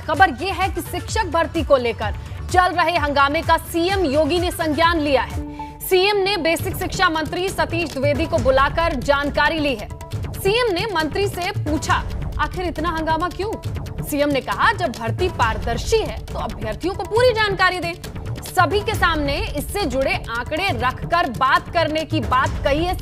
खबर यह है कि शिक्षक भर्ती को लेकर चल रहे हंगामे का सीएम योगी ने संज्ञान लिया है। सीएम ने बेसिक शिक्षा मंत्री सतीश द्विवेदी को बुलाकर जानकारी ली है। सीएम ने मंत्री से पूछा, आखिर इतना हंगामा क्यों? सीएम ने कहा, जब भर्ती पारदर्शी है तो अभ्यर्थियों को पूरी जानकारी दें। सभी के सामने इससे जुड़े आंकड़े रखकर बात करने की बात कही है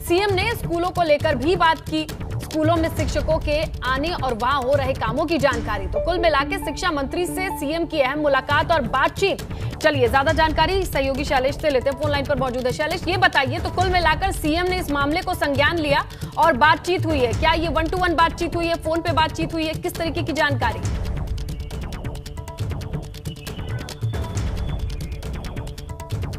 सीएम ने स्कूलों को लेकर भी बात की। स्कूलों में शिक्षकों के आने और वहां हो रहे कामों की जानकारी। तो कुल मिलाकर शिक्षा मंत्री से सीएम की अहम मुलाकात और बातचीत। चलिए ज्यादा जानकारी सहयोगी शैलेश से लेते हैं, फोन लाइन पर मौजूद है। शैलेश, ये बताइए, तो कुल मिलाकर सीएम ने इस मामले को संज्ञान लिया और बातचीत हुई है। क्या ये 1-to-1 बातचीत हुई है, फोन पे बातचीत हुई है, किस तरीके की जानकारी?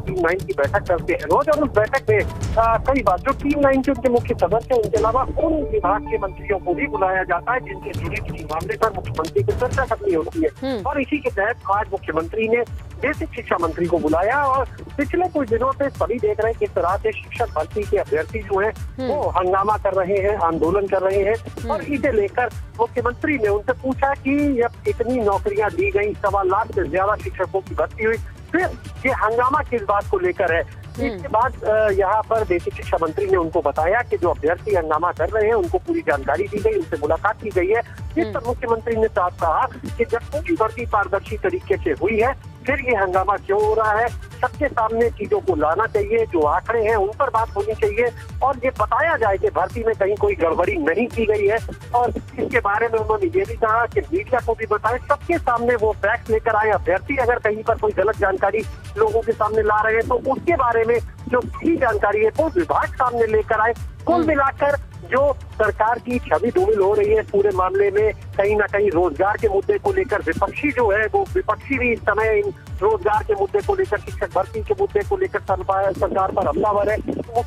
टीम 9 की बैठक करते हैं रोज, और उस बैठक में कई बार जो टीम 9 के उनके मुख्य सदस्य हैं, उनके अलावा उन विभाग के मंत्रियों को भी बुलाया जाता है जिनसे जुड़े किसी मामले पर मुख्यमंत्री को चर्चा करनी होती है। और इसी के तहत आज मुख्यमंत्री ने बेसिक शिक्षा मंत्री को बुलाया और पिछले कुछ दिनों से सभी देख रहे हैं किस तरह से शिक्षक भर्ती के अभ्यर्थी जो है वो हंगामा कर रहे हैं, आंदोलन कर रहे हैं। और इसे लेकर मुख्यमंत्री ने उनसे पूछा कि जब इतनी नौकरियां दी गई, 1.25 लाख से ज्यादा शिक्षकों की भर्ती हुई, फिर ये हंगामा किस बात को लेकर है? इसके बाद यहाँ पर बेसिक शिक्षा मंत्री ने उनको बताया कि जो अभ्यर्थी हंगामा कर रहे हैं उनको पूरी जानकारी दी गई, उनसे मुलाकात की गई है। इस पर मुख्यमंत्री ने साफ कहा कि जब पूरी भर्ती पारदर्शी तरीके से हुई है, फिर ये हंगामा क्यों हो रहा है? सबके सामने चीजों को लाना चाहिए, जो आंकड़े हैं उन पर बात होनी चाहिए और ये बताया जाए कि भर्ती में कहीं कोई गड़बड़ी नहीं की गई है। और इसके बारे में उन्होंने ये भी कहा कि मीडिया को भी बताएं, सबके सामने वो फैक्ट लेकर आए। अभ्यर्थी अगर कहीं पर कोई गलत जानकारी लोगों के सामने ला रहे हैं तो उसके बारे में जो सही जानकारी है वो विभाग सामने लेकर आए। कुल मिलाकर जो सरकार की छवि धूमिल हो रही है पूरे मामले में, कहीं ना कहीं रोजगार के मुद्दे को लेकर विपक्षी जो है वो विपक्षी भी इस समय इन रोजगार के मुद्दे को लेकर, शिक्षक भर्ती के मुद्दे को लेकर सरकार पर हमलावर है। तो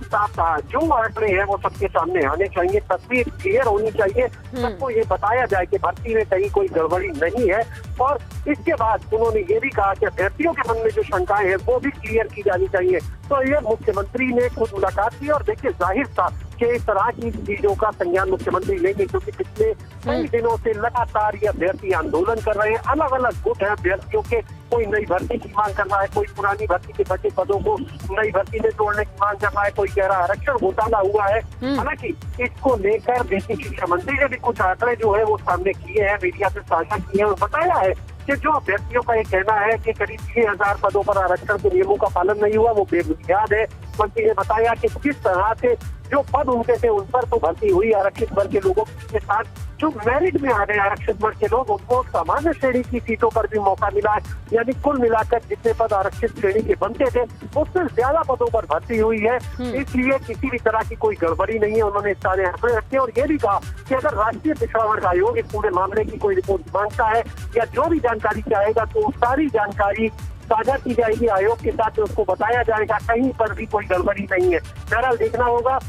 साफ कहा, जो आंकड़े हैं वो सबके सामने आने चाहिए, तस्वीर क्लियर होनी चाहिए, सबको ये बताया जाए कि भर्ती में कहीं कोई गड़बड़ी नहीं है। और इसके बाद उन्होंने ये भी कहा कि अभ्यर्थियों के मन में जो शंकाएं हैं वो भी क्लियर की जानी चाहिए। तो ये मुख्यमंत्री ने खुद मुलाकात की और देखिए जाहिर था कि इस तरह की चीजों का संज्ञान मुख्यमंत्री लेंगे, क्योंकि पिछले कई दिनों से लगातार ये अभ्यर्थी आंदोलन कर रहे हैं। अलग अलग गुट है अभ्यर्थियों के, कोई नई भर्ती की मांग कर रहा है, कोई पुरानी भर्ती के बचे पदों को नई भर्ती में जोड़ने की मांग कर रहा है, कोई कह रहा है आरक्षण घोटाला हुआ है। हालांकि इसको लेकर बेसिक शिक्षा मंत्री ने भी कुछ आंकड़े जो है वो सामने किए हैं, मीडिया से साझा किए हैं और बताया है कि जो अभ्यर्थियों का ये कहना है कि करीब 6000 पदों पर आरक्षण के नियमों का पालन नहीं हुआ, वो बेबुनियाद है। मंत्री ने बताया कि किस तरह से जो पद उनके थे उन पर तो भर्ती हुई आरक्षित वर्ग के लोगों के साथ, जो मेरिट में आ गए आरक्षित वर्ग के लोग, उनको सामान्य श्रेणी की सीटों पर भी मौका मिला है। यानी कुल मिलाकर जितने पद आरक्षित श्रेणी के बनते थे उससे ज्यादा पदों पर भर्ती हुई है। इसलिए किसी भी तरह की कोई गड़बड़ी नहीं है। उन्होंने सारे आंकड़े रखे और ये भी कहा कि अगर राष्ट्रीय पिछड़ा वर्ग आयोग इस पूरे मामले की कोई रिपोर्ट मांगता है या जो भी जानकारी चाहेगा तो सारी जानकारी साझा की जाएगी आयोग के साथ, उसको बताया जाएगा, कहीं पर भी कोई गड़बड़ी नहीं है। बहरहाल देखना होगा।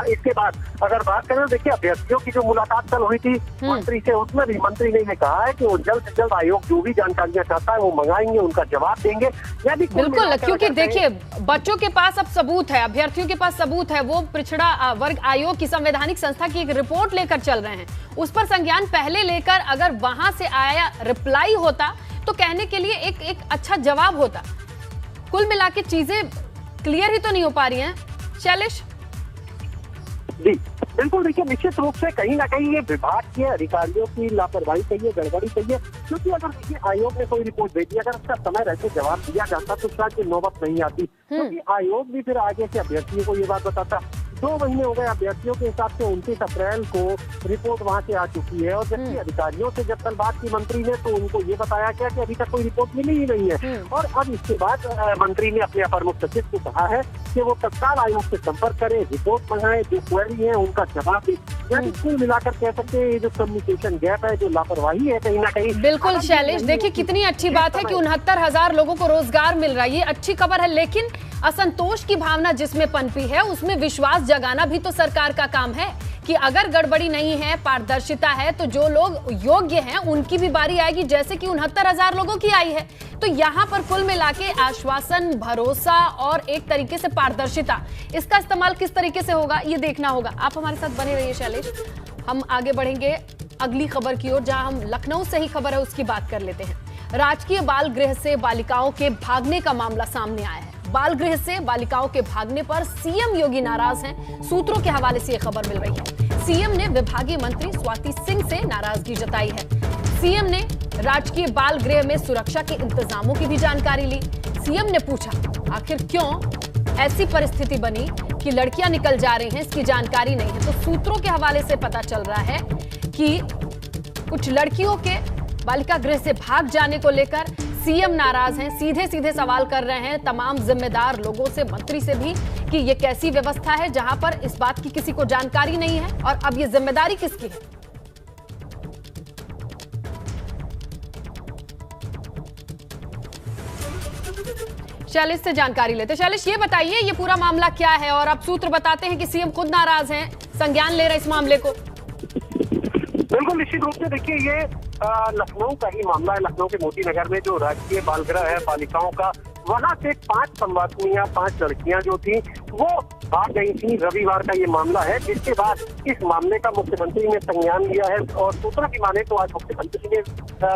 इसके बाद अगर बात करें, देखिए अभ्यर्थियों की जो मुलाकात कल हुई थी मंत्री से, उसमें भी मंत्री ने ये कहा है कि वो जल्द से जल्द आयोग जो भी जानकारियां चाहता है वो मंगाएंगे, उनका जवाब देंगे। यानी बिल्कुल, क्योंकि देखिए बच्चों के पास अब सबूत है, अभ्यर्थियों के पास सबूत है। वो पिछड़ा वर्ग आयोग की संवैधानिक संस्था की एक रिपोर्ट लेकर चल रहे हैं, उस पर संज्ञान पहले लेकर अगर वहां से आया रिप्लाई होता तो कहने के लिए एक अच्छा जवाब होता। कुल मिला के चीजें क्लियर ही तो नहीं हो पा रही हैं शैलेश। जी बिल्कुल, देखिए निश्चित रूप से कहीं ना कहीं ये विभाग के अधिकारियों की लापरवाही कहिए, गड़बड़ी कहिए, क्योंकि अगर देखिए आयोग ने कोई रिपोर्ट भेजी, अगर उसका समय रहते जवाब दिया जाता तो शायद ये नौबत नहीं आती, क्योंकि आयोग भी फिर आगे से अभ्यर्थियों को ये बात बताता। 2 महीने हो गए अभ्यर्थियों के हिसाब से 29 अप्रैल को रिपोर्ट वहां से आ चुकी है और जबकि अधिकारियों से जब कल बात की मंत्री ने तो उनको ये बताया गया कि अभी तक कोई रिपोर्ट मिली ही नहीं है। और अब इसके बाद मंत्री ने अपने अपर मुख्य सचिव को कहा है कि वो तत्काल आयोग से संपर्क करें, रिपोर्ट मंगाए, जो क्वेरी है उनका जवाब दे। यानी कुल मिलाकर कह सकते हैं ये जो कम्युनिकेशन गैप है, जो लापरवाही है कहीं ना कहीं। बिल्कुल शैलेश, देखिए कितनी अच्छी बात है कि 69,000 लोगों को रोजगार मिल रहा है, ये अच्छी खबर है। लेकिन असंतोष की भावना जिसमें पनपी है उसमें विश्वास जगाना भी तो सरकार का काम है कि अगर गड़बड़ी नहीं है, पारदर्शिता है, तो जो लोग योग्य हैं उनकी भी बारी आएगी, जैसे कि 69,000 लोगों की आई है। तो यहाँ पर कुल मिला के आश्वासन, भरोसा और एक तरीके से पारदर्शिता, इसका इस्तेमाल किस तरीके से होगा ये देखना होगा। आप हमारे साथ बने रहिए शैलेश, हम आगे बढ़ेंगे। अगली खबर की ओर, जहां हम लखनऊ से ही खबर है उसकी बात कर लेते हैं। राजकीय बाल गृह से बालिकाओं के भागने का मामला सामने आया है। बाल गृह से बालिकाओं के भागने पर सीएम योगी नाराज हैं। सूत्रों के हवाले से यह खबर मिल रही है। सीएम ने विभागीय मंत्री स्वाति सिंह से नाराजगी जताई है। सीएम ने राजकीय बाल गृह में सुरक्षा के इंतजामों की भी जानकारी ली। सीएम ने पूछा, आखिर क्यों ऐसी परिस्थिति बनी कि लड़कियां निकल जा रही हैं, इसकी जानकारी नहीं है। तो सूत्रों के हवाले से पता चल रहा है कि कुछ लड़कियों के बालिका गृह से भाग जाने को लेकर सीएम नाराज हैं। सीधे सीधे सवाल कर रहे हैं तमाम जिम्मेदार लोगों से, मंत्री से भी, कि ये कैसी व्यवस्था है जहां पर इस बात की किसी को जानकारी नहीं है और अब ये जिम्मेदारी किसकी है। शैलेश से जानकारी लेते। शैलेश, ये बताइए ये पूरा मामला क्या है, और अब सूत्र बताते हैं कि सीएम खुद नाराज हैं, संज्ञान ले रहे इस मामले को। बिल्कुल निश्चित रूप से देखिए, ये लखनऊ का ही मामला है। लखनऊ के मोती नगर में जो राजकीय बाल गृह है बालिकाओं का, वहां से 5 संवासिनियां, 5 लड़कियां जो थी वो भाग गई थी। रविवार का ये मामला है, जिसके बाद इस मामले का मुख्यमंत्री ने संज्ञान लिया है। और सूत्रों की माने तो आज मुख्यमंत्री ने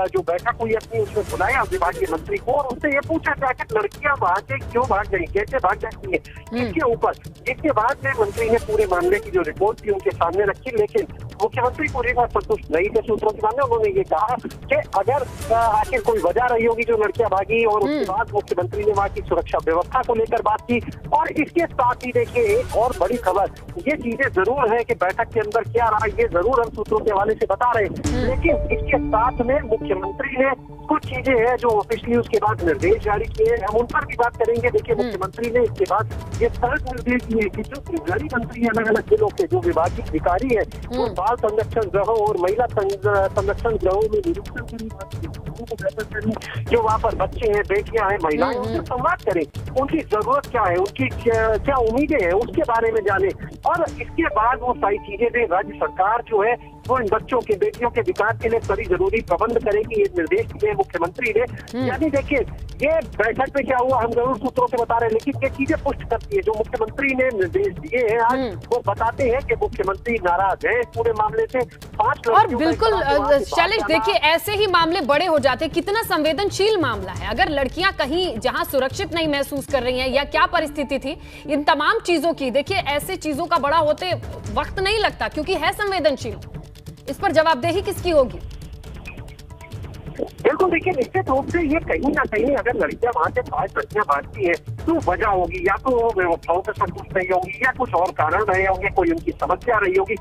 जो बैठक हुई अपनी, उसमें बुलाया विभागीय मंत्री को और उनसे ये पूछा कि आखिर लड़कियां वहां से क्यों भाग गई, कैसे भाग जाती है, इसके ऊपर। इसके बाद में मंत्री ने पूरे मामले की जो रिपोर्ट थी उनके सामने रखी, लेकिन मुख्यमंत्री पूरी बात संतुष्ट नहीं थे सूत्रों की माने। उन्होंने ये कहा कि अगर आखिर कोई वजह रही होगी जो लड़कियां भागी, और उसके बाद मुख्यमंत्री ने वहां की सुरक्षा व्यवस्था को लेकर बात की। और इसके साथ ही देखिए एक और बड़ी खबर, ये चीजें जरूर है कि बैठक के अंदर क्या रहा, ये जरूर हम सूत्रों के हवाले से बता रहे हैं, लेकिन इसके साथ में मुख्यमंत्री ने कुछ चीजें हैं जो ऑफिशियली उसके बाद निर्देश जारी किए, हम उन पर भी बात करेंगे। देखिए, मुख्यमंत्री ने इसके बाद ये तर्क निर्देश दिए कि जो प्रभारी मंत्री अलग अलग जिलों के जो विभागीय अधिकारी है, वो बाल संरक्षण गृहों और महिला संरक्षण गृहों में निरीक्षण करें, जो वहाँ पर बच्चे हैं, बेटियां हैं, महिलाएं, उनसे संवाद करें, उनकी जरूरत क्या है, उनकी क्या उम्मीदें हैं, उसके बारे में जाने। और इसके बाद वो सारी चीजें भी राज्य सरकार जो है वो इन बच्चों के, बेटियों के विकास के लिए सभी जरूरी प्रबंध करेगी, ये निर्देश दिए मुख्यमंत्री ने। यानी देखिए, ये बैठक में क्या हुआ हम जरूर सूत्रों से बता रहे हैं, लेकिन ये चीजें पुष्ट करती है जो मुख्यमंत्री ने निर्देश दिए हैं आज, वो बताते हैं कि मुख्यमंत्री नाराज है पूरे मामले से। 5 और बिल्कुल शैलेश, देखिए ऐसे ही मामले बड़े हो जाते हैं। कितना संवेदनशील मामला है, अगर लड़कियां कहीं जहां सुरक्षित नहीं महसूस कर रही हैं या क्या परिस्थिति थी, इन तमाम चीजों की, देखिए ऐसे चीजों का बड़ा होते वक्त नहीं लगता, क्योंकि है संवेदनशील। इस पर जवाबदेही किसकी होगी? बिल्कुल, देखिए निश्चित रूप से ये कहीं ना कहीं अगर लड़कियां वहां से 5 लड़कियां भागती है तो वजह होगी, या तो वो व्यवस्थाओं से संतुष्ट नहीं होगी, या कुछ और कारण रहे होंगे, कोई उनकी समस्या रही होगी।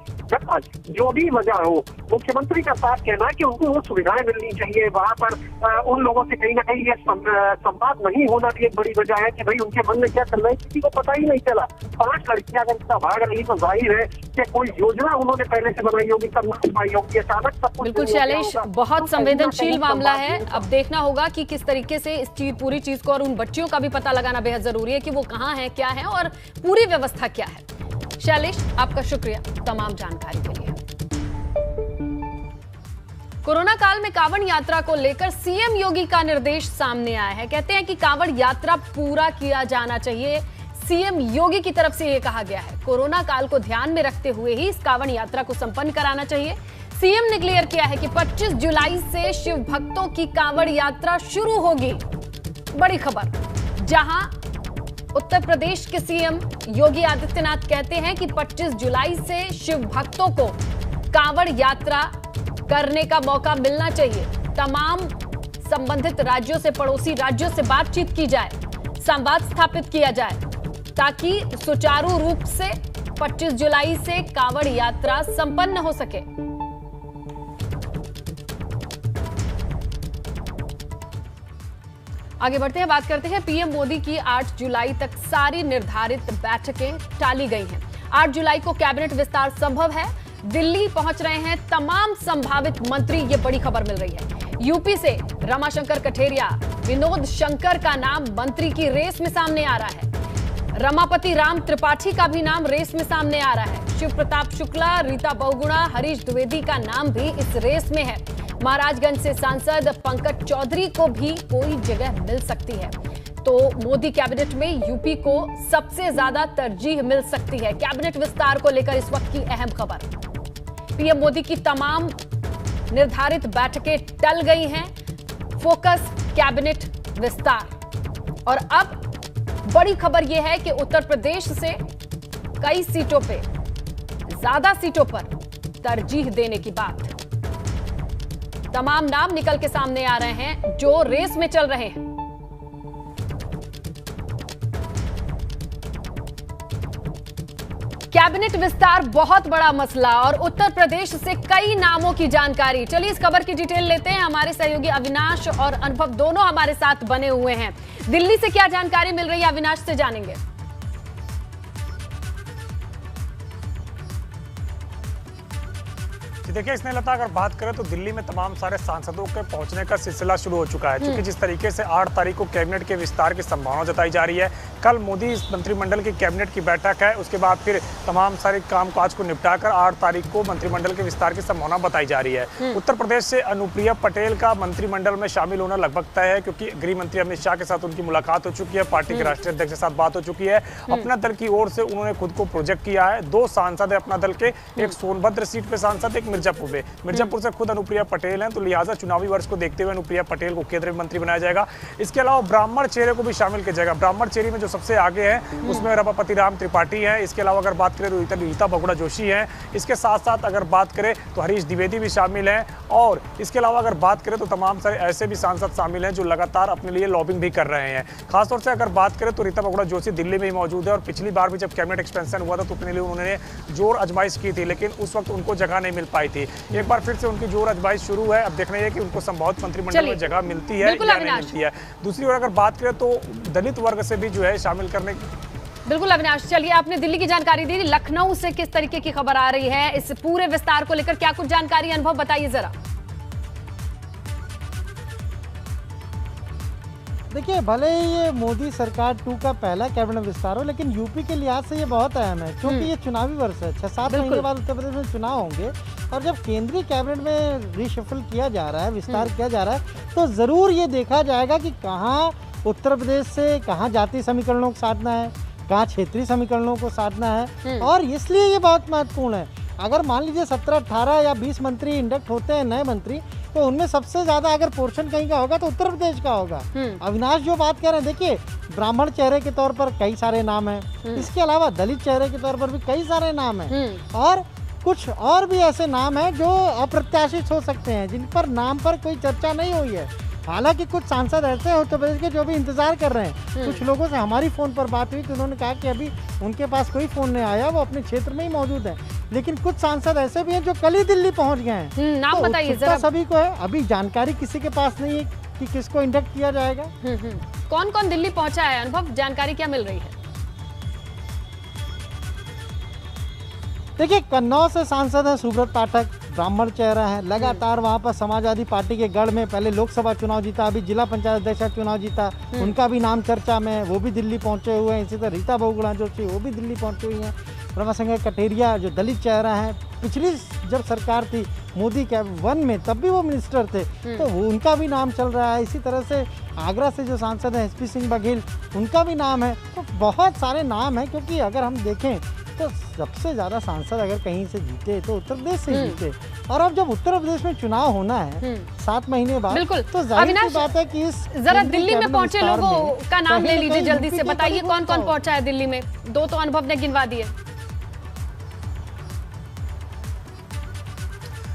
जो भी वजह हो, मुख्यमंत्री का साथ कहना है कि उनको वो सुविधाएं मिलनी चाहिए। वहां पर उन लोगों से कहीं ना कहीं ये संवाद नहीं होना भी एक बड़ी वजह है कि भाई उनके मन में क्या चल रहा है, किसी को पता ही नहीं चला। 5 लड़कियां अगर इतना भाग रही तो जाहिर है कि कोई योजना उन्होंने पहले से बनाई होगी, तब नहीं पाई होगी, अचानक सब कुछ। बिल्कुल शैलेश, बहुत संवेदनशील मामला है। अब देखना होगा कि किस तरीके से इस पूरी चीज को, और उन बच्चियों का भी पता लगाना बेहद जरूरी है कि वो कहां है, क्या है और पूरी व्यवस्था क्या है। शैलेश, आपका शुक्रिया तमाम जानकारी के लिए। कोरोना काल में कांवड़ यात्रा को लेकर सीएम योगी का निर्देश सामने आया है। कहते हैं कि कांवड़ यात्रा पूरा किया जाना चाहिए। सीएम योगी की तरफ से यह कहा गया है, कोरोना काल को ध्यान में रखते हुए ही इस कांवड़ यात्रा को संपन्न कराना चाहिए। सीएम ने क्लियर किया है कि 25 जुलाई से शिव भक्तों की कांवड़ यात्रा शुरू होगी। बड़ी खबर, जहां उत्तर प्रदेश के सीएम योगी आदित्यनाथ कहते हैं कि 25 जुलाई से शिव भक्तों को कांवड़ यात्रा करने का मौका मिलना चाहिए। तमाम संबंधित राज्यों से, पड़ोसी राज्यों से बातचीत की जाए, संवाद स्थापित किया जाए, ताकि सुचारू रूप से 25 जुलाई से कांवड़ यात्रा संपन्न हो सके। आगे बढ़ते हैं, बात करते हैं पीएम मोदी की 8 जुलाई तक सारी निर्धारित बैठकें टाली गई हैं। 8 जुलाई को कैबिनेट विस्तार संभव है। दिल्ली पहुंच रहे हैं तमाम संभावित मंत्री, ये बड़ी खबर मिल रही है। यूपी से रमाशंकर कठेरिया, विनोद शंकर का नाम मंत्री की रेस में सामने आ रहा है। रमापति राम त्रिपाठी का भी नाम रेस में सामने आ रहा है। शिव प्रताप शुक्ला, रीता बहुगुणा, हरीश द्विवेदी का नाम भी इस रेस में है। महाराजगंज से सांसद पंकज चौधरी को भी कोई जगह मिल सकती है। तो मोदी कैबिनेट में यूपी को सबसे ज्यादा तरजीह मिल सकती है। कैबिनेट विस्तार को लेकर इस वक्त की अहम खबर, पीएम मोदी की तमाम निर्धारित बैठकें टल गई हैं, फोकस कैबिनेट विस्तार। और अब बड़ी खबर यह है कि उत्तर प्रदेश से कई सीटों पे, ज्यादा सीटों पर तरजीह देने की बात। तमाम नाम निकल के सामने आ रहे हैं जो रेस में चल रहे हैं। कैबिनेट विस्तार बहुत बड़ा मसला और उत्तर प्रदेश से कई नामों की जानकारी। चलिए इस खबर की डिटेल लेते हैं। हमारे सहयोगी अविनाश और अनुभव दोनों हमारे साथ बने हुए हैं। दिल्ली से क्या जानकारी मिल रही है, अविनाश से जानेंगे। देखिए स्नेहलता, अगर बात करें तो दिल्ली में तमाम सारे सांसदों के पहुंचने का सिलसिला शुरू हो चुका है, क्योंकि जिस तरीके से 8 तारीख को कैबिनेट के विस्तार की संभावना जताई जा रही है। कल मोदी मंत्रिमंडल की कैबिनेट की बैठक है, उसके बाद फिर तमाम सारे कामकाज को निपटाकर 8 तारीख को मंत्रिमंडल के विस्तार की संभावना बताई जा रही है। उत्तर प्रदेश से अनुप्रिया पटेल का मंत्रिमंडल में शामिल होना लगभग तय है, क्योंकि गृह मंत्री अमित शाह के साथ उनकी मुलाकात हो चुकी है, पार्टी के राष्ट्रीय अध्यक्ष के साथ बात हो चुकी है। अपना दल की ओर से उन्होंने खुद को प्रोजेक्ट किया है। 2 सांसद है अपना दल के, एक सोनभद्र सीट पे सांसद, एक मिर्जापुर में। मिर्जापुर से खुद अनुप्रिया पटेल हैं, तो लिहाजा चुनावी वर्ष को देखते हुए अनुप्रिया पटेल को केंद्रीय मंत्री बनाया जाएगा। इसके अलावा ब्राह्मण चेहरे को भी शामिल किया जाएगा। ब्राह्मण चेहरे में जो सबसे आगे है उसमें रमापति राम त्रिपाठी है। इसके अलावा अगर बात करें तो रीता बहुगुणा जोशी है। इसके साथ साथ अगर बात करें तो हरीश द्विवेदी भी शामिल हैं। और इसके अलावा अगर बात करें तो तमाम सारे ऐसे भी सांसद शामिल हैं जो लगातार अपने लिए लॉबिंग भी कर रहे हैं। खासतौर से अगर बात करें तो रीता बहुगुणा जोशी दिल्ली में ही मौजूद है, और पिछली बार भी जब कैबिनेट एक्सपेंशन हुआ था तो अपने लिए उन्होंने जोर आजमाइश की थी, लेकिन उस वक्त उनको जगह नहीं मिल पाई थी। एक बार फिर से उनकी जोर आजमाइश शुरू है। अब देखना है कि उनको संभावित मंत्रिमंडल में जगह मिलती है या नहीं मिलती है। दूसरी ओर अगर बात करें तो दलित वर्ग से भी जो है शामिल करने। बिल्कुल अविनाश, चलिए आपने दिल्ली की जानकारी दी, लखनऊ से किस तरीके की खबर आ रही है इस पूरे विस्तार को लेकर, क्या कुछ जानकारी, अनुभव बताइए जरा। देखिए, भले ही ये मोदी सरकार 2 का पहला कैबिनेट विस्तार हो, लेकिन यूपी के लिहाज से ये बहुत अहम है, क्योंकि ये चुनावी वर्ष है। 6-7 महीने बाद उत्तर प्रदेश में चुनाव होंगे, और जब केंद्रीय कैबिनेट में रिशफल किया जा रहा है, विस्तार किया जा रहा है, तो ज़रूर ये देखा जाएगा कि कहाँ उत्तर प्रदेश से कहाँ जातीय समीकरणों को साधना है, कहाँ क्षेत्रीय समीकरणों को साधना है। और इसलिए ये बहुत महत्वपूर्ण है। अगर मान लीजिए 17, 18 या 20 मंत्री इंडक्ट होते हैं, नए मंत्री, तो उनमें सबसे ज्यादा अगर पोर्शन कहीं का होगा तो उत्तर प्रदेश का होगा। अविनाश जो बात कह रहे हैं, देखिए ब्राह्मण चेहरे के तौर पर कई सारे नाम हैं, इसके अलावा दलित चेहरे के तौर पर भी कई सारे नाम हैं, और कुछ और भी ऐसे नाम हैं जो अप्रत्याशित हो सकते हैं, जिन पर नाम पर कोई चर्चा नहीं हुई है। हालांकि कुछ सांसद ऐसे हैं उत्तर प्रदेश के जो भी इंतजार कर रहे हैं। कुछ लोगों से हमारी फ़ोन पर बात हुई तो उन्होंने कहा कि अभी उनके पास कोई फ़ोन नहीं आया, वो अपने क्षेत्र में ही मौजूद है। लेकिन कुछ सांसद ऐसे भी हैं जो कल ही दिल्ली पहुंच गए हैं। नाम तो बताइए जरा। सभी को है, अभी जानकारी किसी के पास नहीं है कि किसको इंडक्ट किया जाएगा। कौन कौन दिल्ली पहुंचा है, अनुभव जानकारी क्या मिल रही है? देखिए, कन्नौज से सांसद हैं सुब्रत पाठक, ब्राह्मण चेहरा है, लगातार वहाँ पर समाजवादी पार्टी के गढ़ में पहले लोकसभा चुनाव जीता, अभी जिला पंचायत अध्यक्ष का चुनाव जीता, उनका भी नाम चर्चा में है, वो भी दिल्ली पहुँचे हुए हैं। इसी तरह रीता बहुगुणा जोशी, वो भी दिल्ली पहुँची हुई हैं। रमाशंकर कटेरिया जो दलित चेहरा है, पिछली जब सरकार थी मोदी कैबिनेट 1 में, तब भी वो मिनिस्टर थे, तो उनका भी नाम चल रहा है। इसी तरह से आगरा से जो सांसद हैं SP सिंह बघेल, उनका भी नाम है। तो बहुत सारे नाम हैं, क्योंकि अगर हम देखें तो सबसे ज़्यादा सांसद अगर कहीं से जीते तो उत्तर प्रदेश से जीते। और अब जब उत्तर प्रदेश में चुनाव होना है 7 महीने बाद, तो जाहिर सी बात है कि इस जरा दिल्ली में पहुंचे लोगों का नाम ले लीजिए, जल्दी से बताइए कौन कौन पहुंचा है दिल्ली में। 2 तो अनुभव ने गिनवा दिए।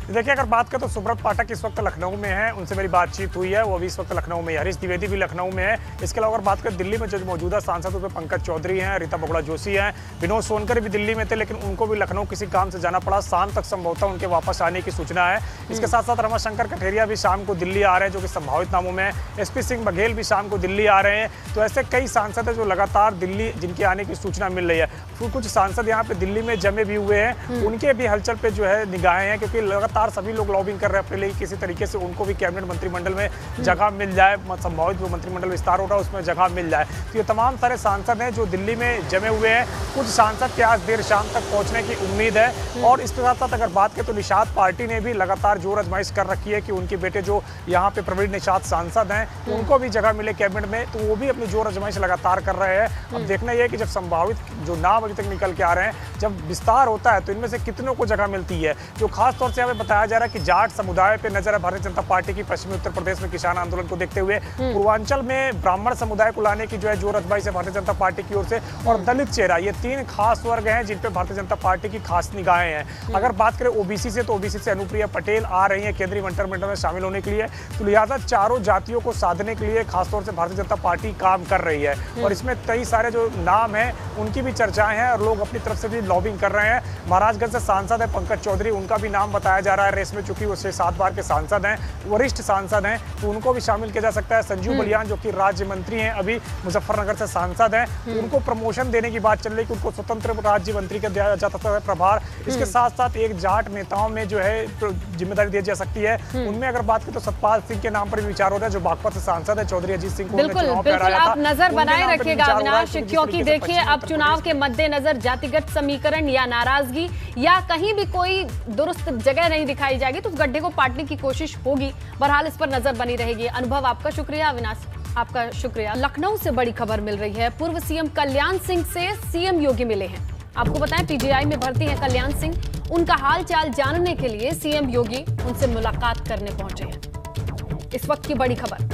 देखिए, अगर बात करें तो सुब्रत पाठक इस वक्त लखनऊ में है, उनसे मेरी बातचीत हुई है, वो भी इस वक्त लखनऊ में है। हरीश द्विवेदी भी लखनऊ में है। इसके अलावा अगर बात करें दिल्ली में जो मौजूदा सांसद उसमें पंकज चौधरी हैं, रीता बहुगुणा जोशी हैं, विनोद सोनकर भी दिल्ली में थे, लेकिन उनको भी लखनऊ किसी काम से जाना पड़ा। शाम तक संभवतः उनके वापस आने की सूचना है। इसके साथ साथ रमाशंकर कटेरिया भी शाम को दिल्ली आ रहे हैं, जो कि संभावित नामों में है। SP सिंह बघेल भी शाम को दिल्ली आ रहे हैं। तो ऐसे कई सांसद हैं जो लगातार दिल्ली जिनके आने की सूचना मिल रही है। फिर कुछ सांसद यहाँ पे दिल्ली में जमे भी हुए हैं, उनके भी हलचल पे जो है निगाहें हैं, क्योंकि लगातार सभी लोग लॉबिंग कर रहे हैं अपने लिए किसी तरीके से उनको भी कैबिनेट मंत्रिमंडल में जगह मिल जाए, संभावित जो मंत्रिमंडल विस्तार हो रहा है उसमें जगह मिल जाए। तो ये तमाम सारे सांसद हैं जो दिल्ली में जमे हुए हैं। कुछ सांसद के आज देर शाम तक पहुंचने की उम्मीद है। और इसके साथ साथ अगर बात करें तो निषाद पार्टी ने भी लगातार जोर आजमाइश कर रखी है कि उनके बेटे जो यहाँ पे प्रवीण निषाद सांसद हैं, उनको भी जगह मिले कैबिनेट में, तो वो भी अपनी जोर आजमाइश लगातार कर रहे हैं। अब देखना यह है कि जब संभावित जो नाम टेक्नोलॉजी तक निकल के आ रहे हैं। जब विस्तार होता है तो इनमें से कितनों को जगह मिलती है। जो खास तौर से हमें बताया जा रहा है कि जाट समुदाय पे नजर है भारतीय जनता पार्टी की। पश्चिमी उत्तर प्रदेश में किसान आंदोलन को देखते हुए पूर्वांचल में ब्राह्मण समुदाय को लाने की जो है जोर अजमाइश है भारतीय जनता पार्टी की ओर से, और दलित चेहरा, ये 3 खास वर्ग हैं जिन पे भारतीय जनता पार्टी की खास निगाहें हैं। अगर बात करें ओबीसी से, तो ओबीसी से अनुप्रिया पटेल आ रही है केंद्रीय मंत्रिमंडल में शामिल होने के लिए। तो लिहाजा चारों जातियों को साधने के लिए खासतौर से भारतीय जनता पार्टी काम कर रही है, और इसमें कई सारे जो नाम हैं उनकी भी चर्चाएं हैं और लोग अपनी तरफ से भी लॉबिंग कर रहे हैं। महाराजगंज से सांसद है पंकज चौधरी, उनका भी नाम बताया जा रहा है रेस में, चूंकि वो 7 बार के सांसद हैं, वरिष्ठ सांसद हैं, तो उनको भी शामिल किया जा सकता है। संजीव बलियान जो कि राज्य मंत्री हैं, अभी मुजफ्फरनगर से सांसद हैं, तो उनको प्रमोशन देने की बात चल रही है कि उनको स्वतंत्र राज्य मंत्री का दिया जा सकता है प्रभार। इसके साथ साथ एक जाट नेताओं में जो है जिम्मेदारी दी जा सकती है। उनमें अगर बात करें तो सतपाल सिंह के नाम पर भी विचार हो रहा है, जो बागपत से सांसद है। चौधरी अजीत सिंह को बिल्कुल आप नजर बनाए रखिएगा अविनाश, क्योंकि देखिए अब चुनाव के मद्देनजर जातिगत समीकरण या नाराजगी या कहीं भी कोई दुरुस्त जगह नहीं दिखाई जाएगी तो उस गड्ढे को पाटने की कोशिश होगी। बहरहाल इस पर नजर बनी रहेगी। अनुभव आपका शुक्रिया, अविनाश आपका शुक्रिया। लखनऊ से बड़ी खबर मिल रही है। पूर्व सीएम कल्याण सिंह से सीएम योगी मिले हैं। आपको बताएं पीजीआई में भर्ती हैं कल्याण सिंह। उनका हाल चाल जानने के लिए सीएम योगी उनसे मुलाकात करने पहुंचे हैं। इस वक्त की बड़ी खबर,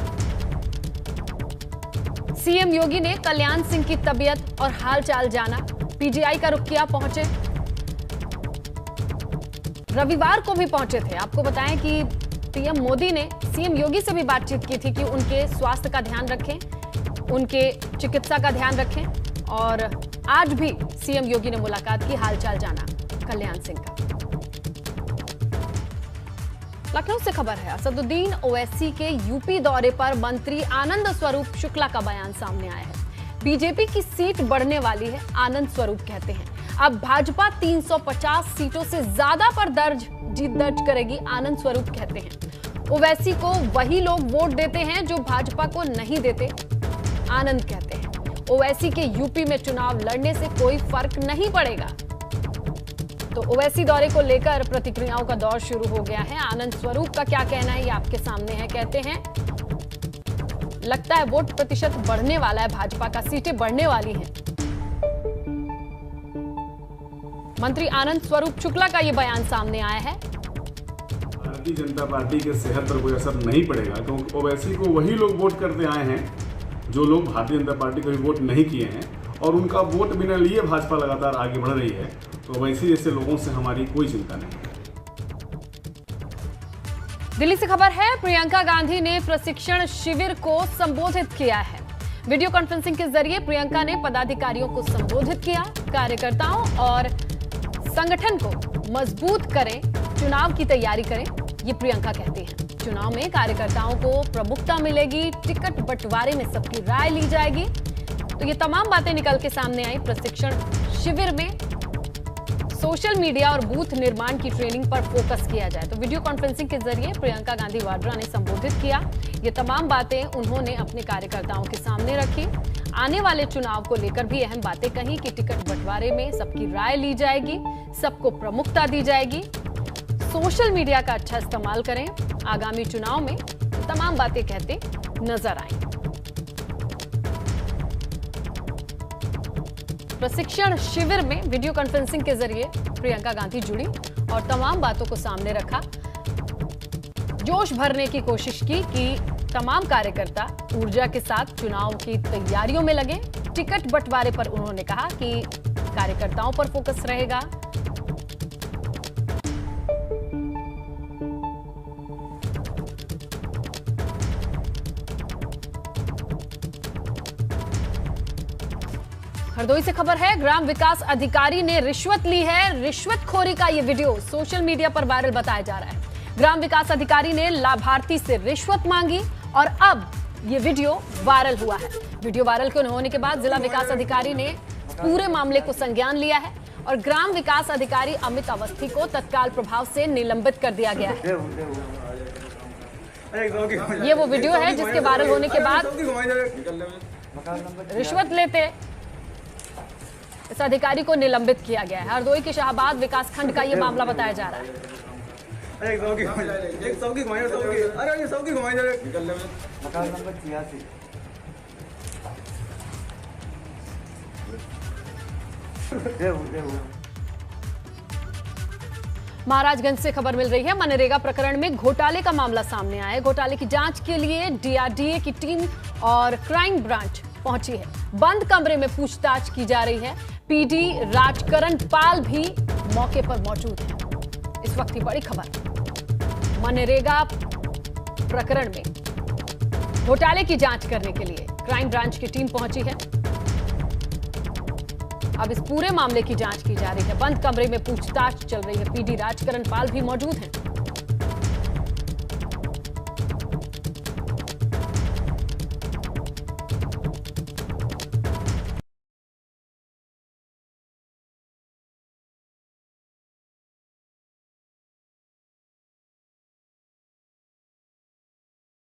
सीएम योगी ने कल्याण सिंह की तबीयत और हाल चाल जाना, पीजीआई का रुख किया, पहुंचे। रविवार को भी पहुंचे थे। आपको बताएं कि पीएम मोदी ने सीएम योगी से भी बातचीत की थी कि उनके स्वास्थ्य का ध्यान रखें, उनके चिकित्सा का ध्यान रखें, और आज भी सीएम योगी ने मुलाकात की, हालचाल जाना कल्याण सिंह का। लखनऊ से खबर है, असदुद्दीन ओवैसी के यूपी दौरे पर मंत्री आनंद स्वरूप शुक्ला का बयान सामने आया है। बीजेपी की सीट बढ़ने वाली है, आनंद स्वरूप कहते हैं। अब भाजपा 350 सीटों से ज्यादा पर जीत दर्ज करेगी, आनंद स्वरूप कहते हैं। ओवैसी को वही लोग वोट देते हैं जो भाजपा को नहीं देते, आनंद कहते हैं। ओवैसी के यूपी में चुनाव लड़ने से कोई फर्क नहीं पड़ेगा। तो ओवैसी दौरे को लेकर प्रतिक्रियाओं का दौर शुरू हो गया है। आनंद स्वरूप का क्या कहना है ये आपके सामने है। कहते हैं लगता है वोट प्रतिशत बढ़ने वाला है, भाजपा का सीटें बढ़ने वाली हैं। मंत्री आनंद स्वरूप शुक्ला का ये बयान सामने आया है। भारतीय जनता पार्टी के सेहत पर कोई असर नहीं पड़ेगा, क्योंकि ओवैसी को वही लोग वोट करते आए हैं जो लोग भारतीय जनता पार्टी को भी वोट नहीं किए हैं, और उनका वोट बिना लिए भाजपा लगातार आगे बढ़ रही है। तो ओवैसी जैसे लोगों से हमारी कोई चिंता नहीं है। दिल्ली से खबर है, प्रियंका गांधी ने प्रशिक्षण शिविर को संबोधित किया है। वीडियो कॉन्फ्रेंसिंग के जरिए प्रियंका ने पदाधिकारियों को संबोधित किया। कार्यकर्ताओं और संगठन को मजबूत करें, चुनाव की तैयारी करें, ये प्रियंका कहती हैं। चुनाव में कार्यकर्ताओं को प्रमुखता मिलेगी, टिकट बंटवारे में सबकी राय ली जाएगी। तो ये तमाम बातें निकल के सामने आई। प्रशिक्षण शिविर में सोशल मीडिया और बूथ निर्माण की ट्रेनिंग पर फोकस किया जाए। तो वीडियो कॉन्फ्रेंसिंग के जरिए प्रियंका गांधी वाड्रा ने संबोधित किया। ये तमाम बातें उन्होंने अपने कार्यकर्ताओं के सामने रखी। आने वाले चुनाव को लेकर भी अहम बातें कही कि टिकट बंटवारे में सबकी राय ली जाएगी, सबको प्रमुखता दी जाएगी, सोशल मीडिया का अच्छा इस्तेमाल करें। आगामी चुनाव में तमाम बातें कहते नजर आए। प्रशिक्षण शिविर में वीडियो कॉन्फ्रेंसिंग के जरिए प्रियंका गांधी जुड़ी और तमाम बातों को सामने रखा। जोश भरने की कोशिश की कि तमाम कार्यकर्ता ऊर्जा के साथ चुनाव की तैयारियों में लगे। टिकट बंटवारे पर उन्होंने कहा कि कार्यकर्ताओं पर फोकस रहेगा। हरदोई से खबर है, ग्राम विकास अधिकारी ने रिश्वत ली है। रिश्वतखोरी का ये वीडियो सोशल मीडिया पर वायरल बताया जा रहा है। ग्राम विकास अधिकारी ने लाभार्थी से रिश्वत मांगी और अब ये वीडियो वायरल हुआ है। वीडियो वायरल होने के बाद जिला विकास अधिकारी ने पूरे मामले को संज्ञान लिया है और ग्राम विकास अधिकारी अमित अवस्थी को तत्काल प्रभाव से निलंबित कर दिया गया है। ये वो वीडियो है जिसके वायरल होने के बाद रिश्वत लेते इस अधिकारी को निलंबित किया गया है। हरदोई के शाहबाद विकास खंड का ये मामला बताया जा रहा है। महाराजगंज से खबर मिल रही है। मनरेगा प्रकरण में घोटाले का मामला सामने आया है। घोटाले की जांच के लिए डीआरडीए की टीम और क्राइम ब्रांच पहुंची है। बंद कमरे में पूछताछ की जा रही है। पीडी राजकरण पाल भी मौके पर मौजूद है। इस वक्त की बड़ी खबर, मनरेगा प्रकरण में घोटाले की जांच करने के लिए क्राइम ब्रांच की टीम पहुंची है। अब इस पूरे मामले की जांच की जा रही है। बंद कमरे में पूछताछ चल रही है। पीडी राजकरण पाल भी मौजूद हैं।